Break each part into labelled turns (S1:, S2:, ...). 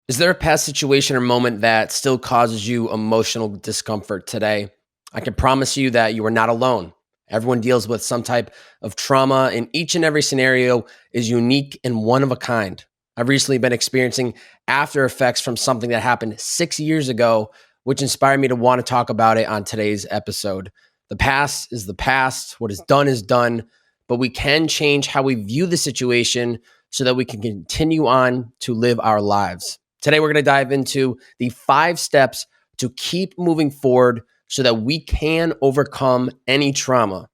S1: Is there a past situation or moment that still causes you emotional discomfort today? I can promise you that you are not alone. Everyone deals with some type of trauma, and each and every scenario is unique and one of a kind. I've recently been experiencing after effects from something that happened 6 years ago, which inspired me to want to talk about it on today's episode. The past is the past. What is done, but we can change how we view the situation so that we can continue on to live our lives. Today, we're going to dive into the 5 steps to keep moving forward so that we can overcome any trauma.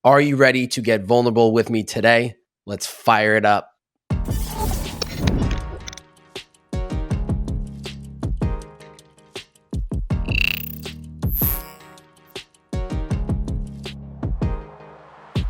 S1: Are you ready to get vulnerable with me today? Let's fire it up.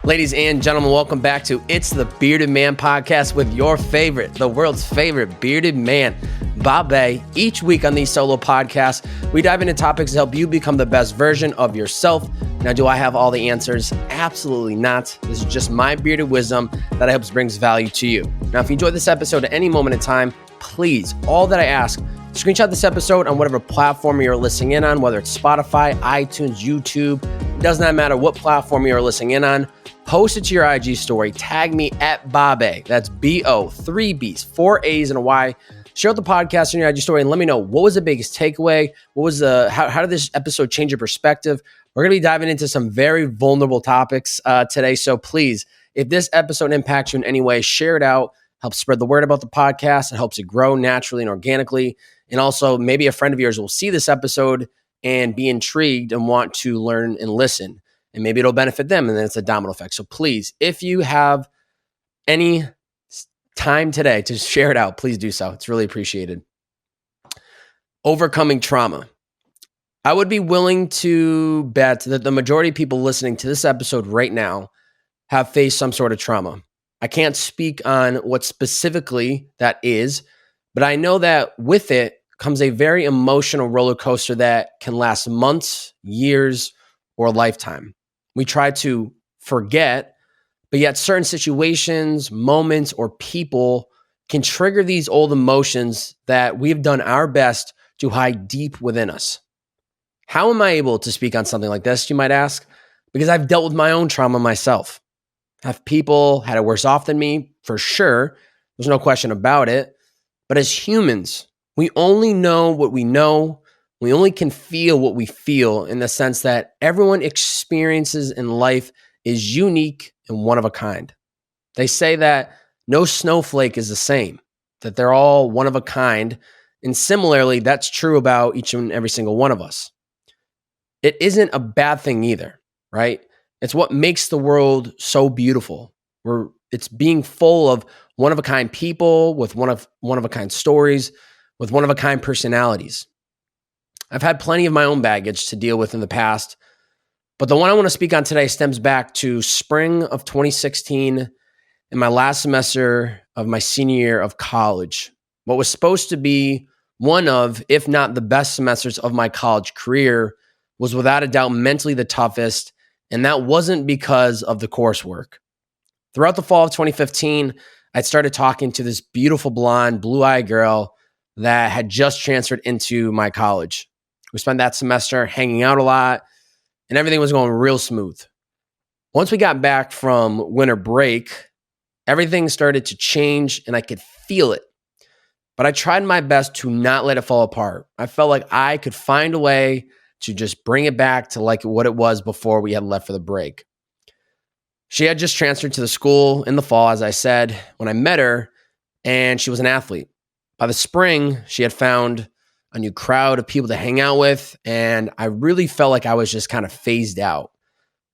S1: Ladies and gentlemen, welcome back to It's the Bearded Man podcast with your favorite, the world's favorite bearded man, Babe. Each week on these solo podcasts, we dive into topics to help you become the best version of yourself. Now, do I have all the answers? Absolutely not. This is just my bearded wisdom that I hope brings value to you. Now, if you enjoyed this episode at any moment in time, please, all that I ask, screenshot this episode on whatever platform you're listening in on, whether it's Spotify, iTunes, YouTube. It does not matter what platform you're listening in on. Post it to your IG story. Tag me at Babe. That's B-O, 3 B's, 4 A's, and a Y. Share the podcast on your IG story and let me know what was the biggest takeaway. What was how did this episode change your perspective? We're going to be diving into some very vulnerable topics today. So please, if this episode impacts you in any way, share it out. Help spread the word about the podcast. It helps it grow naturally and organically. And also, maybe a friend of yours will see this episode and be intrigued and want to learn and listen. And maybe it'll benefit them, and then it's a domino effect. So please, if you have any time today to share it out, please do so. It's really appreciated. Overcoming trauma. I would be willing to bet that the majority of people listening to this episode right now have faced some sort of trauma. I can't speak on what specifically that is, but I know that with it comes a very emotional roller coaster that can last months, years, or a lifetime. We try to forget, but yet certain situations, moments, or people can trigger these old emotions that we've done our best to hide deep within us. How am I able to speak on something like this, you might ask? Because I've dealt with my own trauma myself. Have people had it worse off than me? For sure. There's no question about it. But as humans, we only know what we know. We only can feel what we feel in the sense that everyone experiences in life is unique and one of a kind. They say that no snowflake is the same, that they're all one of a kind. And similarly, that's true about each and every single one of us. It isn't a bad thing either, right? It's what makes the world so beautiful. It's being full of one of a kind people with one of a kind stories, with one of a kind personalities. I've had plenty of my own baggage to deal with in the past, but the one I want to speak on today stems back to spring of 2016 in my last semester of my senior year of college. What was supposed to be one of, if not the best semesters of my college career, was without a doubt mentally the toughest, and that wasn't because of the coursework. Throughout the fall of 2015, I started talking to this beautiful blonde, blue-eyed girl that had just transferred into my college. We spent that semester hanging out a lot, and everything was going real smooth. Once we got back from winter break, everything started to change, and I could feel it. But I tried my best to not let it fall apart. I felt like I could find a way to just bring it back to like what it was before we had left for the break. She had just transferred to the school in the fall, as I said, when I met her, and she was an athlete. By the spring, she had found a new crowd of people to hang out with, and I really felt like I was just kind of phased out.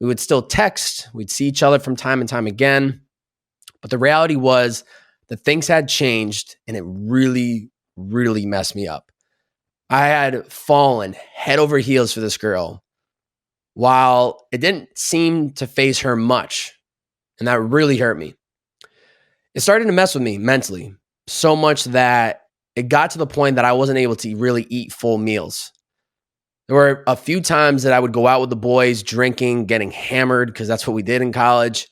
S1: We would still text, we'd see each other from time and time again, but the reality was that things had changed, and it really, really messed me up. I had fallen head over heels for this girl, while it didn't seem to faze her much, and that really hurt me. It started to mess with me mentally, so much that it got to the point that I wasn't able to really eat full meals. There were a few times that I would go out with the boys, drinking, getting hammered, because that's what we did in college.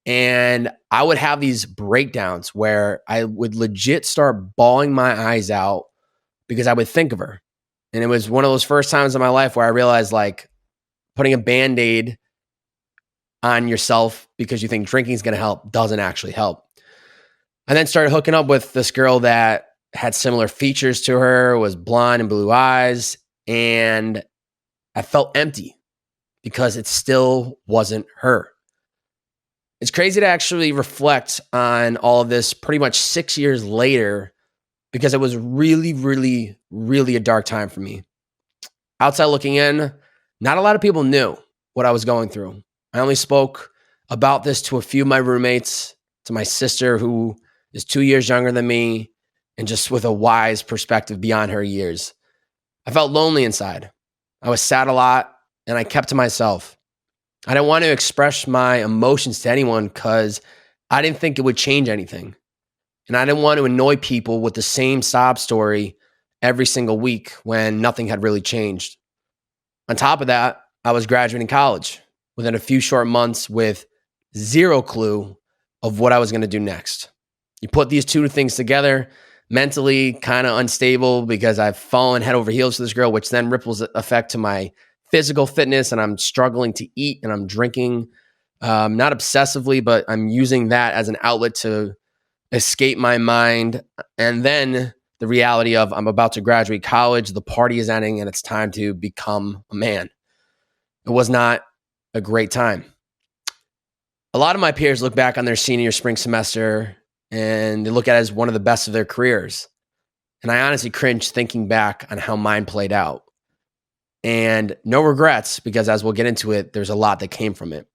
S1: And I would have these breakdowns where I would legit start bawling my eyes out because I would think of her. And it was one of those first times in my life where I realized like putting a Band-Aid on yourself because you think drinking is going to help doesn't actually help. I then started hooking up with this girl that had similar features to her, was blonde and blue eyes, and I felt empty because it still wasn't her. It's crazy to actually reflect on all of this pretty much 6 years later because it was really, really, really a dark time for me. Outside looking in, not a lot of people knew what I was going through. I only spoke about this to a few of my roommates, to my sister who is 2 years younger than me, and just with a wise perspective beyond her years. I felt lonely inside. I was sad a lot, and I kept to myself. I didn't want to express my emotions to anyone because I didn't think it would change anything. And I didn't want to annoy people with the same sob story every single week when nothing had really changed. On top of that, I was graduating college within a few short months with zero clue of what I was going to do next. You put these two things together, mentally kind of unstable because I've fallen head over heels for this girl, which then ripples effect to my physical fitness, and I'm struggling to eat and I'm drinking, not obsessively, but I'm using that as an outlet to escape my mind. And then the reality of I'm about to graduate college, the party is ending, and it's time to become a man. It was not a great time. A lot of my peers look back on their senior spring semester and they look at it as one of the best of their careers. And I honestly cringe thinking back on how mine played out. And no regrets, because as we'll get into it, there's a lot that came from it.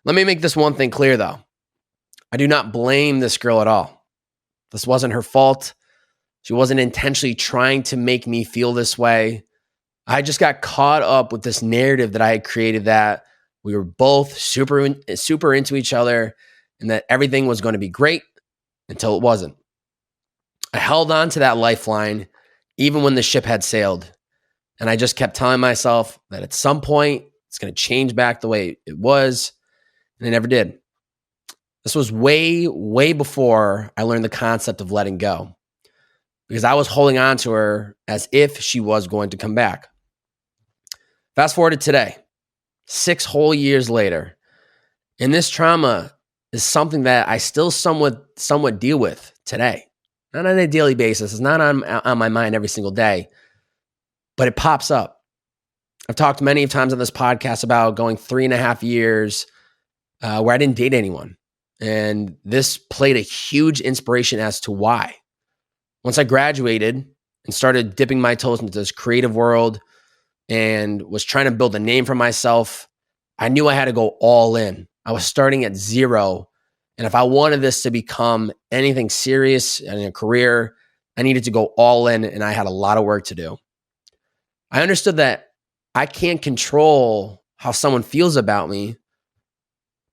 S1: Let me make this one thing clear, though. I do not blame this girl at all. This wasn't her fault. She wasn't intentionally trying to make me feel this way. I just got caught up with this narrative that I had created that we were both super into each other and that everything was going to be great until it wasn't. I held on to that lifeline even when the ship had sailed. And I just kept telling myself that at some point it's going to change back the way it was. And it never did. This was way, way before I learned the concept of letting go, because I was holding on to her as if she was going to come back. Fast forward to today, 6 whole years later. And this trauma is something that I still somewhat deal with today. Not on a daily basis. It's not on my mind every single day, but it pops up. I've talked many times on this podcast about going 3.5 years where I didn't date anyone. And this played a huge inspiration as to why. Once I graduated and started dipping my toes into this creative world and was trying to build a name for myself, I knew I had to go all in. I was starting at zero. And if I wanted this to become anything serious in a career, I needed to go all in, and I had a lot of work to do. I understood that I can't control how someone feels about me,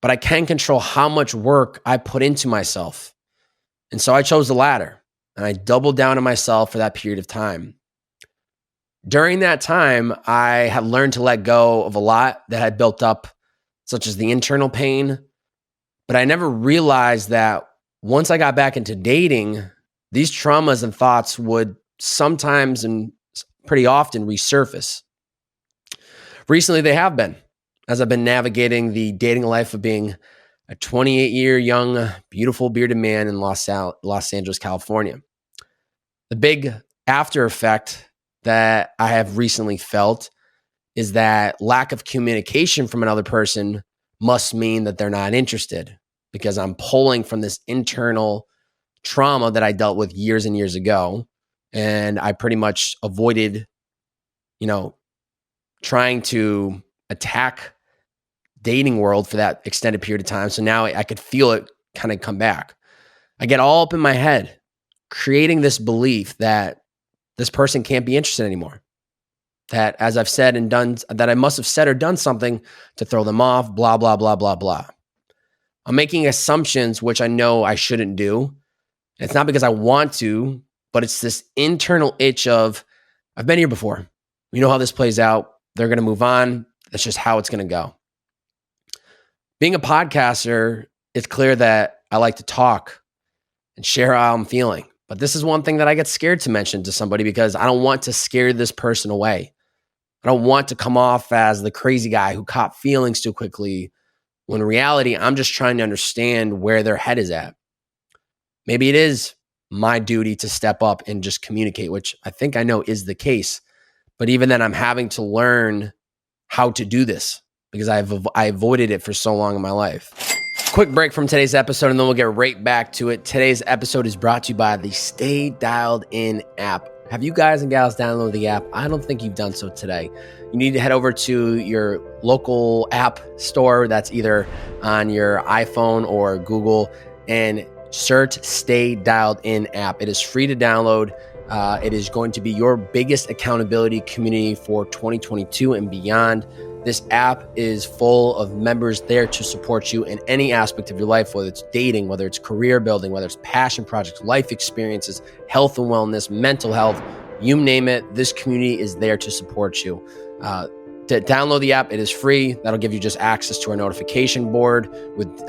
S1: but I can control how much work I put into myself. And so I chose the latter, and I doubled down on myself for that period of time. During that time, I had learned to let go of a lot that had built up, such as the internal pain. But I never realized that once I got back into dating, these traumas and thoughts would sometimes and pretty often resurface. Recently, they have been, as I've been navigating the dating life of being a 28-year young, beautiful bearded man in Los Angeles, California. The big after effect that I have recently felt is that lack of communication from another person must mean that they're not interested, because I'm pulling from this internal trauma that I dealt with years and years ago. And I pretty much avoided, trying to attack dating world for that extended period of time. So now I could feel it kind of come back. I get all up in my head, creating this belief that this person can't be interested anymore. That, as I've said and done, that I must have said or done something to throw them off, blah, blah, blah, blah, blah. I'm making assumptions, which I know I shouldn't do. It's not because I want to, but it's this internal itch of, I've been here before. We know how this plays out. They're going to move on. That's just how it's going to go. Being a podcaster, it's clear that I like to talk and share how I'm feeling. But this is one thing that I get scared to mention to somebody because I don't want to scare this person away. I don't want to come off as the crazy guy who caught feelings too quickly, when in reality, I'm just trying to understand where their head is at. Maybe it is my duty to step up and just communicate, which I think I know is the case. But even then, I'm having to learn how to do this because I avoided it for so long in my life. Quick break from today's episode, and then we'll get right back to it. Today's episode is brought to you by the Stay Dialed In app. Have you guys and gals downloaded the app? I don't think you've done so today. You need to head over to your local app store that's either on your iPhone or Google and search Stay Dialed In app. It is free to download. It is going to be your biggest accountability community for 2022 and beyond. This app is full of members there to support you in any aspect of your life, whether it's dating, whether it's career building, whether it's passion projects, life experiences, health and wellness, mental health, you name it. This community is there to support you. To download the app, it is free. That'll give you just access to our notification board with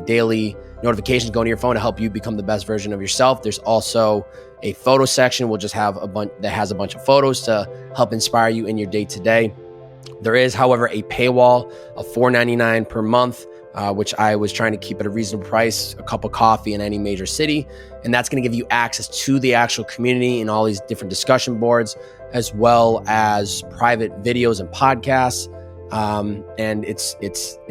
S1: daily notifications going to your phone to help you become the best version of yourself. There's also a photo section. We'll just have that has a bunch of photos to help inspire you in your day to day. There is, however, a paywall of $4.99 per month, which I was trying to keep at a reasonable price, a cup of coffee in any major city. And that's going to give you access to the actual community and all these different discussion boards, as well as private videos and podcasts. And it's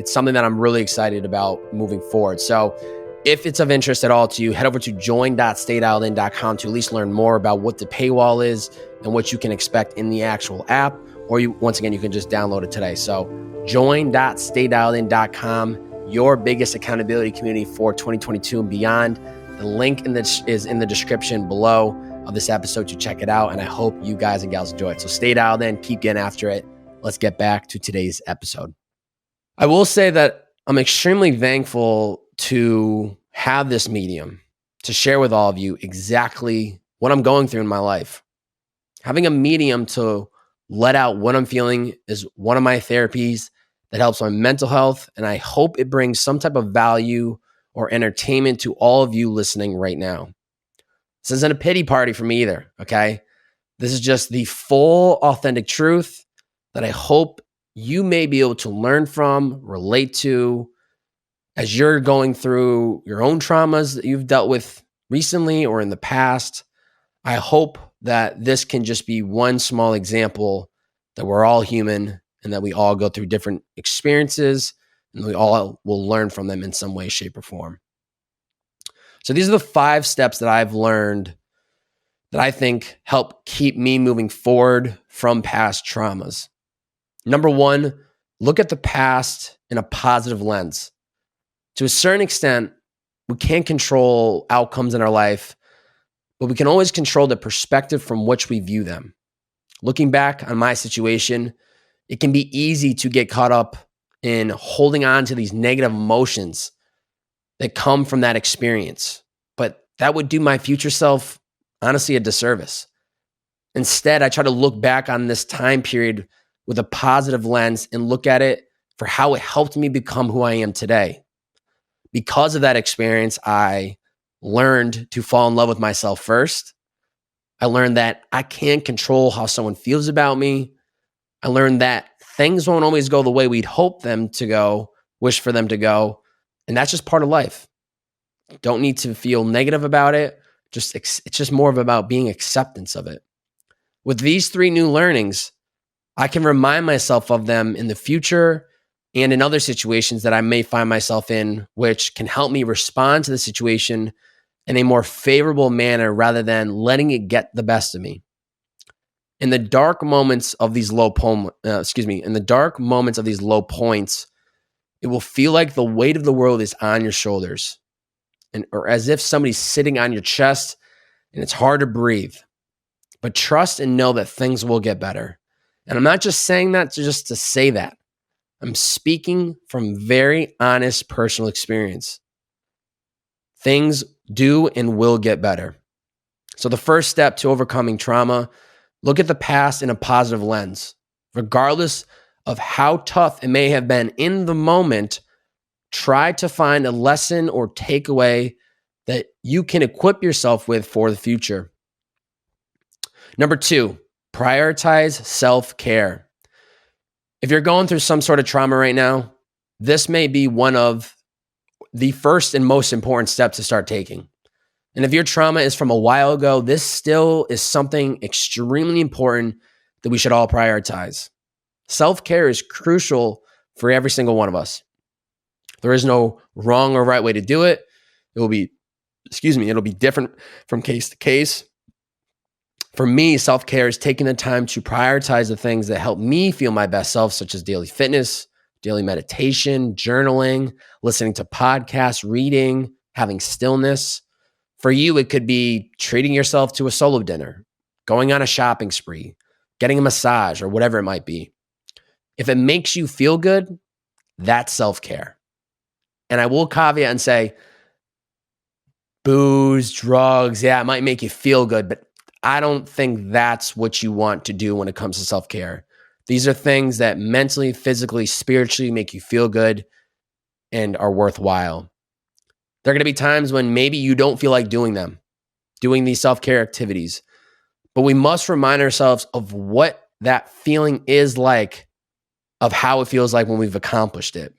S1: something that I'm really excited about moving forward. So if it's of interest at all to you, head over to join.staydialedin.com to at least learn more about what the paywall is and what you can expect in the actual app. Or once again, you can just download it today. So join.staydialedin.com, your biggest accountability community for 2022 and beyond. The link is in the description below of this episode to check it out. And I hope you guys and gals enjoy it. So stay dialed in, keep getting after it. Let's get back to today's episode. I will say that I'm extremely thankful to have this medium to share with all of you exactly what I'm going through in my life. Having a medium to let out what I'm feeling is one of my therapies that helps my mental health, and I hope it brings some type of value or entertainment to all of you listening right now. This isn't a pity party for me either, okay? This is just the full, authentic truth that I hope you may be able to learn from, relate to, as you're going through your own traumas that you've dealt with recently or in the past. I hope that this can just be one small example that we're all human and that we all go through different experiences and we all will learn from them in some way, shape, or form. So these are the 5 steps that I've learned that I think help keep me moving forward from past traumas. Number 1, look at the past in a positive lens. To a certain extent, we can't control outcomes in our life, but we can always control the perspective from which we view them. Looking back on my situation, it can be easy to get caught up in holding on to these negative emotions that come from that experience. But that would do my future self, honestly, a disservice. Instead, I try to look back on this time period with a positive lens and look at it for how it helped me become who I am today. Because of that experience, I learned to fall in love with myself first. I learned that I can't control how someone feels about me. I learned that things won't always go the way we'd hope them to go, wish for them to go. And that's just part of life. Don't need to feel negative about it. It's just more about being acceptance of it. With these 3 new learnings, I can remind myself of them in the future and in other situations that I may find myself in, which can help me respond to the situation in a more favorable manner rather than letting it get the best of me. In the dark moments of these low points, it will feel like the weight of the world is on your shoulders, or as if somebody's sitting on your chest and it's hard to breathe. But trust and know that things will get better. And I'm not just saying that just to say that. I'm speaking from very honest personal experience. Things do and will get better. So the first step to overcoming trauma, look at the past in a positive lens. Regardless of how tough it may have been in the moment, try to find a lesson or takeaway that you can equip yourself with for the future. Number 2, prioritize self-care. If you're going through some sort of trauma right now, this may be one of the first and most important steps to start taking. And if your trauma is from a while ago, this still is something extremely important that we should all prioritize. Self-care is crucial for every single one of us. There is no wrong or right way to do it. It'll be different from case to case. For me, self-care is taking the time to prioritize the things that help me feel my best self, such as daily fitness, daily meditation, journaling, listening to podcasts, reading, having stillness. For you, it could be treating yourself to a solo dinner, going on a shopping spree, getting a massage, or whatever it might be. If it makes you feel good, that's self-care. And I will caveat and say, booze, drugs, yeah, it might make you feel good, but I don't think that's what you want to do when it comes to self-care. These are things that mentally, physically, spiritually make you feel good and are worthwhile. There are going to be times when maybe you don't feel like doing these self-care activities, but we must remind ourselves of what that feeling is like, of how it feels like when we've accomplished it.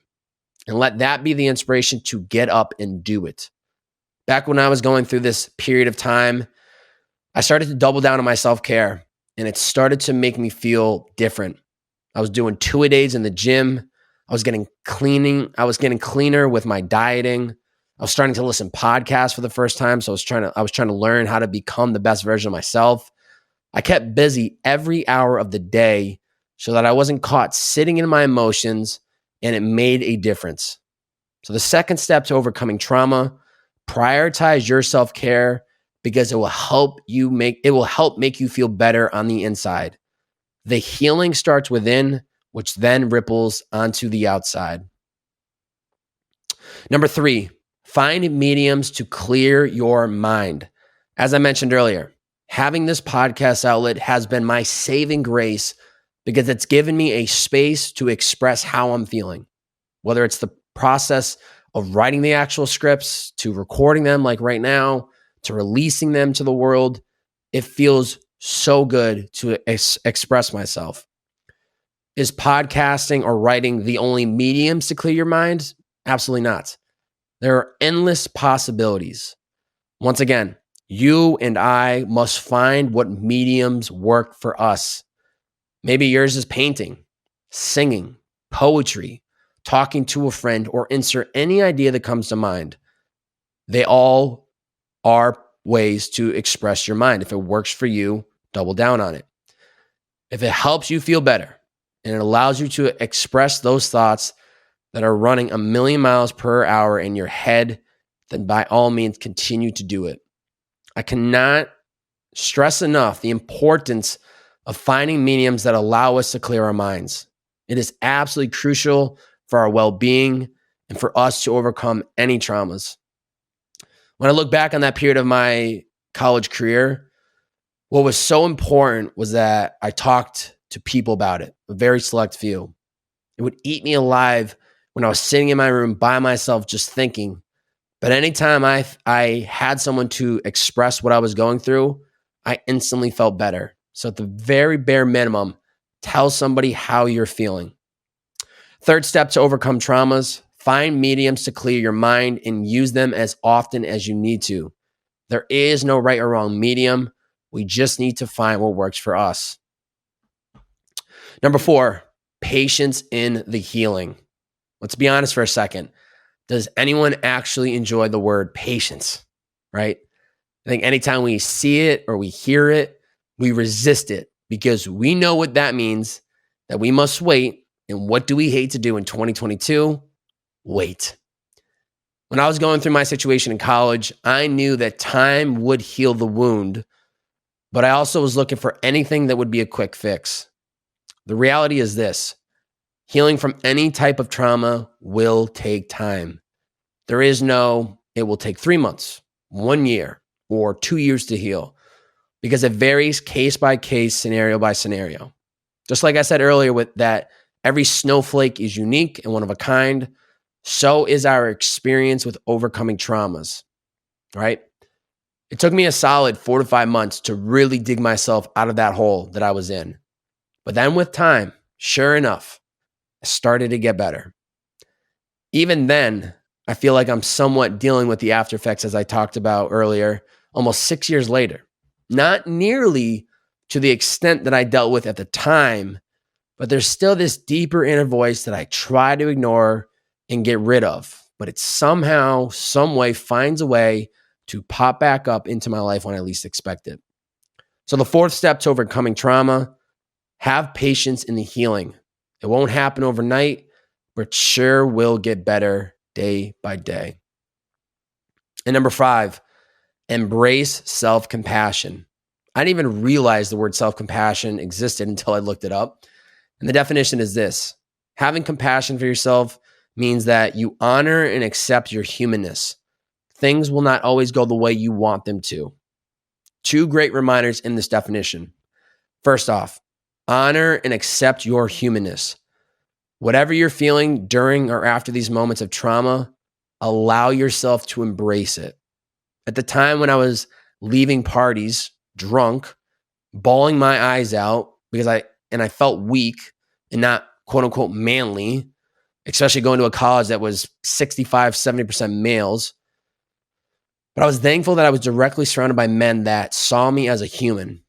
S1: And let that be the inspiration to get up and do it. Back when I was going through this period of time, I started to double down on my self-care, and it started to make me feel different. I was doing 2-a-days in the gym. I was getting cleaner with my dieting. I was starting to listen to podcasts for the first time. So I was trying to learn how to become the best version of myself. I kept busy every hour of the day so that I wasn't caught sitting in my emotions, and it made a difference. So the second step to overcoming trauma, prioritize your self-care, because it will help make you feel better on the inside. The healing starts within, which then ripples onto the outside. Number 3, find mediums to clear your mind. As I mentioned earlier, having this podcast outlet has been my saving grace because it's given me a space to express how I'm feeling. Whether it's the process of writing the actual scripts, to recording them like right now, to releasing them to the world, it feels so good to express myself. Is podcasting or writing the only mediums to clear your mind? Absolutely not. There are endless possibilities. Once again, you and I must find what mediums work for us. Maybe yours is painting, singing, poetry, talking to a friend, or insert any idea that comes to mind. They all are ways to express your mind. If it works for you, double down on it. If it helps you feel better and it allows you to express those thoughts that are running a million miles per hour in your head, then by all means, continue to do it. I cannot stress enough the importance of finding mediums that allow us to clear our minds. It is absolutely crucial for our well-being and for us to overcome any traumas. When I look back on that period of my college career, what was so important was that I talked to people about it, a very select few. It would eat me alive when I was sitting in my room by myself just thinking. But anytime I had someone to express what I was going through, I instantly felt better. So at the very bare minimum, tell somebody how you're feeling. Third step to overcome traumas, find mediums to clear your mind and use them as often as you need to. There is no right or wrong medium. We just need to find what works for us. Number 4, patience in the healing. Let's be honest for a second. Does anyone actually enjoy the word patience, right? I think anytime we see it or we hear it, we resist it because we know what that means, that we must wait. And what do we hate to do in 2022? Wait. When I was going through my situation in college, I knew that time would heal the wound, but I also was looking for anything that would be a quick fix. The reality is this: healing from any type of trauma will take time. There is no, it will take 3 months, 1 year, or 2 years to heal, because it varies case by case, scenario by scenario. Just like I said earlier with that, every snowflake is unique and one of a kind. So is our experience with overcoming traumas, right? It took me a solid 4 to 5 months to really dig myself out of that hole that I was in. But then with time, sure enough, I started to get better. Even then, I feel like I'm somewhat dealing with the after effects, as I talked about earlier, almost 6 years later. Not nearly to the extent that I dealt with at the time, but there's still this deeper inner voice that I try to ignore and get rid of. But it somehow, some way finds a way to pop back up into my life when I least expect it. So the fourth step to overcoming trauma, have patience in the healing. It won't happen overnight, but it sure will get better day by day. And number 5, embrace self-compassion. I didn't even realize the word self-compassion existed until I looked it up. And the definition is this: having compassion for yourself means that you honor and accept your humanness. Things will not always go the way you want them to. 2 great reminders in this definition. First off, honor and accept your humanness. Whatever you're feeling during or after these moments of trauma, allow yourself to embrace it. At the time when I was leaving parties, drunk, bawling my eyes out because I felt weak and not quote unquote manly, especially going to a college that was 65, 70% males. But I was thankful that I was directly surrounded by men that saw me as a human,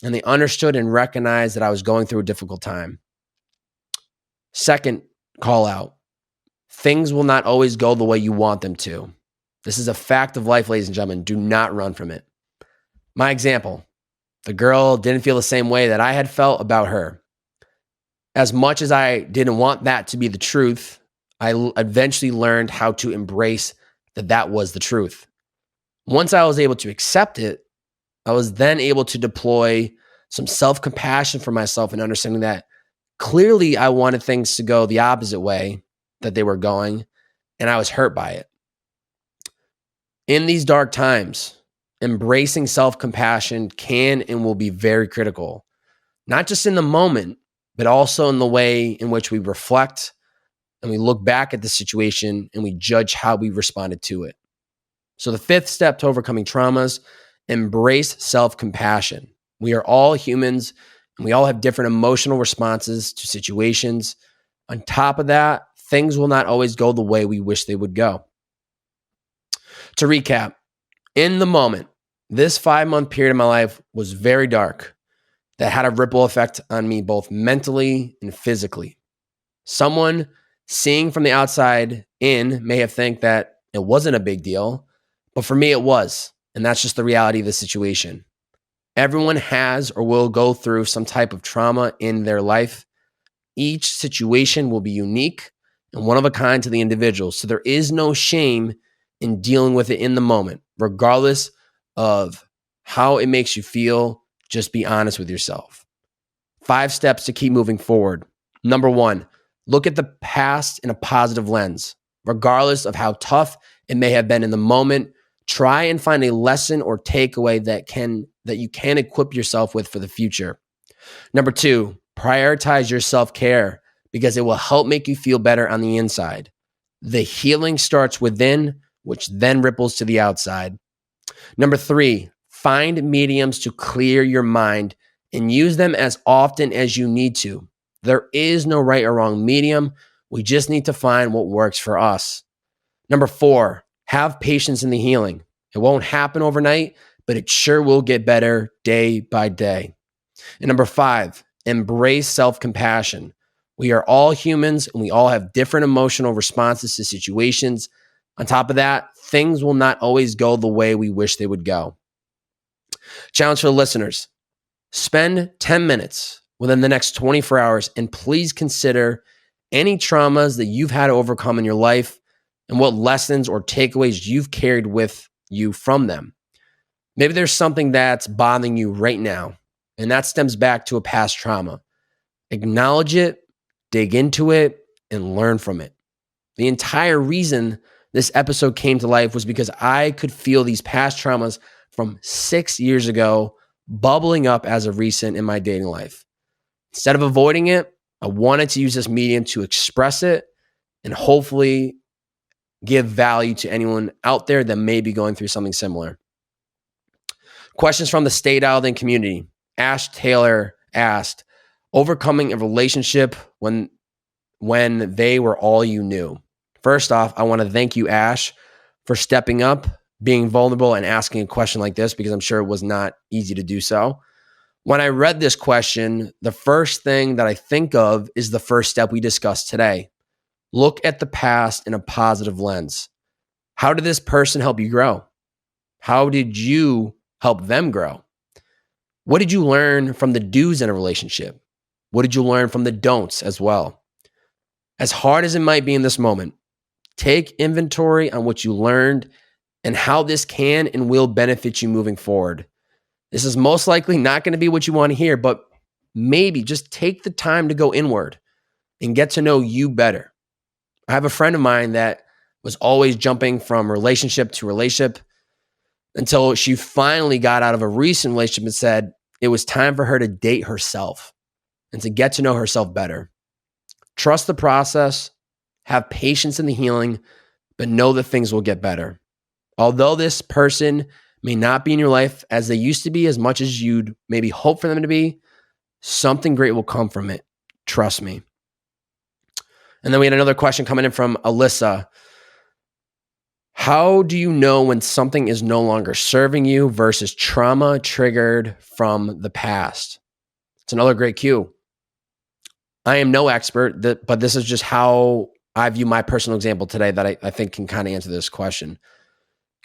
S1: and they understood and recognized that I was going through a difficult time. Second call out: things will not always go the way you want them to. This is a fact of life, ladies and gentlemen. Do not run from it. My example: the girl didn't feel the same way that I had felt about her. As much as I didn't want that to be the truth, I eventually learned how to embrace that was the truth. Once I was able to accept it, I was then able to deploy some self-compassion for myself and understanding that clearly I wanted things to go the opposite way that they were going, and I was hurt by it. In these dark times, embracing self-compassion can and will be very critical, not just in the moment, but also in the way in which we reflect and we look back at the situation and we judge how we responded to it. So the 5th step to overcoming traumas, embrace self-compassion. We are all humans and we all have different emotional responses to situations. On top of that, things will not always go the way we wish they would go. To recap, in the moment, this 5-month period of my life was very dark that had a ripple effect on me both mentally and physically. Someone seeing from the outside in may have think that it wasn't a big deal, but for me it was, and that's just the reality of the situation. Everyone has or will go through some type of trauma in their life. Each situation will be unique and one of a kind to the individual, so there is no shame in dealing with it in the moment, regardless of how it makes you feel. Just be honest with yourself. 5 steps to keep moving forward. Number 1, look at the past in a positive lens. Regardless of how tough it may have been in the moment, try and find a lesson or takeaway that you can equip yourself with for the future. Number 2, prioritize your self-care because it will help make you feel better on the inside. The healing starts within, which then ripples to the outside. Number 3, find mediums to clear your mind and use them as often as you need to. There is no right or wrong medium. We just need to find what works for us. Number 4, have patience in the healing. It won't happen overnight, but it sure will get better day by day. And number 5, embrace self-compassion. We are all humans and we all have different emotional responses to situations. On top of that, things will not always go the way we wish they would go. Challenge for the listeners: spend 10 minutes within the next 24 hours and please consider any traumas that you've had to overcome in your life and what lessons or takeaways you've carried with you from them. Maybe there's something that's bothering you right now, and that stems back to a past trauma. Acknowledge it, dig into it, and learn from it. The entire reason this episode came to life was because I could feel these past traumas from 6 years ago bubbling up as of recent in my dating life. Instead of avoiding it, I wanted to use this medium to express it and hopefully give value to anyone out there that may be going through something similar. Questions from the Stay Dialed In community. Ash Taylor asked, overcoming a relationship when they were all you knew. First off, I want to thank you, Ash, for stepping up, being vulnerable, and asking a question like this, because I'm sure it was not easy to do so. When I read this question, the first thing that I think of is the first step we discussed today. Look at the past in a positive lens. How did this person help you grow? How did you help them grow? What did you learn from the do's in a relationship? What did you learn from the don'ts as well? As hard as it might be in this moment, take inventory on what you learned and how this can and will benefit you moving forward. This is most likely not going to be what you want to hear, but maybe just take the time to go inward and get to know you better. I have a friend of mine that was always jumping from relationship to relationship until she finally got out of a recent relationship and said it was time for her to date herself and to get to know herself better. Trust the process, have patience in the healing, but know that things will get better. Although this person may not be in your life as they used to be, as much as you'd maybe hope for them to be, something great will come from it. Trust me. And then we had another question coming in from Alyssa. How do you know when something is no longer serving you versus trauma triggered from the past? It's another great cue. I am no expert, but this is just how I view my personal example today that I think can kind of answer this question.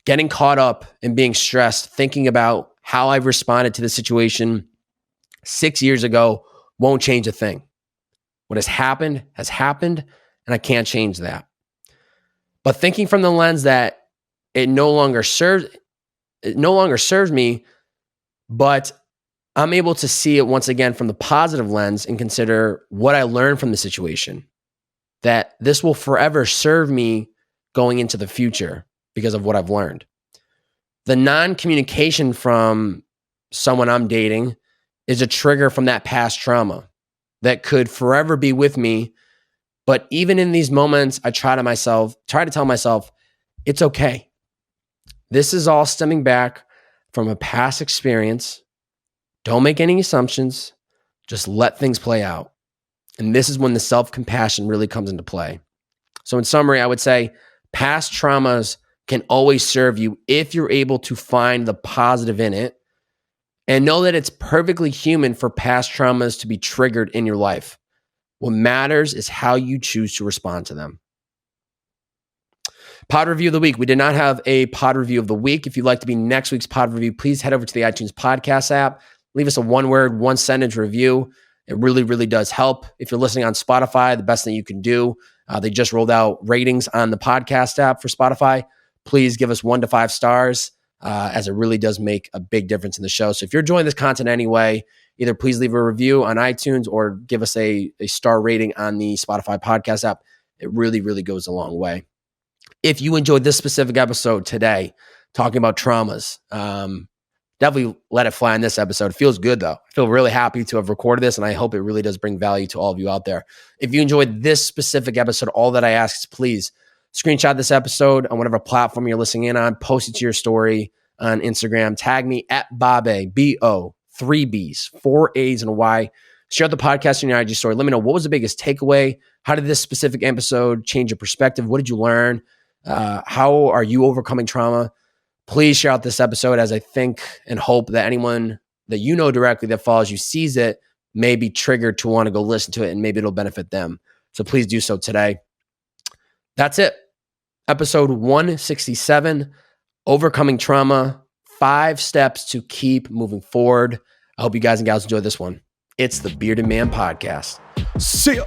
S1: Getting caught up and being stressed, thinking about how I've responded to the situation 6 years ago won't change a thing. What has happened, and I can't change that. But thinking from the lens that it no longer serves me, but I'm able to see it once again from the positive lens and consider what I learned from the situation, that this will forever serve me going into the future because of what I've learned. The non-communication from someone I'm dating is a trigger from that past trauma that could forever be with me. But even in these moments, I try to tell myself, it's okay. This is all stemming back from a past experience. Don't make any assumptions. Just let things play out. And this is when the self-compassion really comes into play. So in summary, I would say past traumas can always serve you if you're able to find the positive in it, and know that it's perfectly human for past traumas to be triggered in your life. What matters is how you choose to respond to them. Pod review of the week. We did not have a pod review of the week. If you'd like to be next week's pod review, please head over to the iTunes podcast app. Leave us a one-word, one-sentence review. It really, really does help. If you're listening on Spotify, the best thing you can do, they just rolled out ratings on the podcast app for Spotify. Please give us 1 to 5 stars, as it really does make a big difference in the show. So if you're enjoying this content anyway, either please leave a review on iTunes or give us a star rating on the Spotify podcast app. It really, really goes a long way. If you enjoyed this specific episode today, talking about traumas, definitely let it fly in this episode. It feels good, though. I feel really happy to have recorded this, and I hope it really does bring value to all of you out there. If you enjoyed this specific episode, all that I ask is please screenshot this episode on whatever platform you're listening in on, post it to your story on Instagram, tag me at Bobe, B-O, 3 B's, 4 A's and a Y. Share the podcast in your IG story. Let me know, what was the biggest takeaway? How did this specific episode change your perspective? What did you learn? How are you overcoming trauma? Please share out this episode, as I think and hope that anyone that you know directly that follows you sees it, may be triggered to want to go listen to it, and maybe it'll benefit them. So please do so today. That's it. Episode 167, Overcoming Trauma, 5 steps to keep moving forward. I hope you guys and gals enjoyed this one. It's the Bearded Man Podcast. See ya.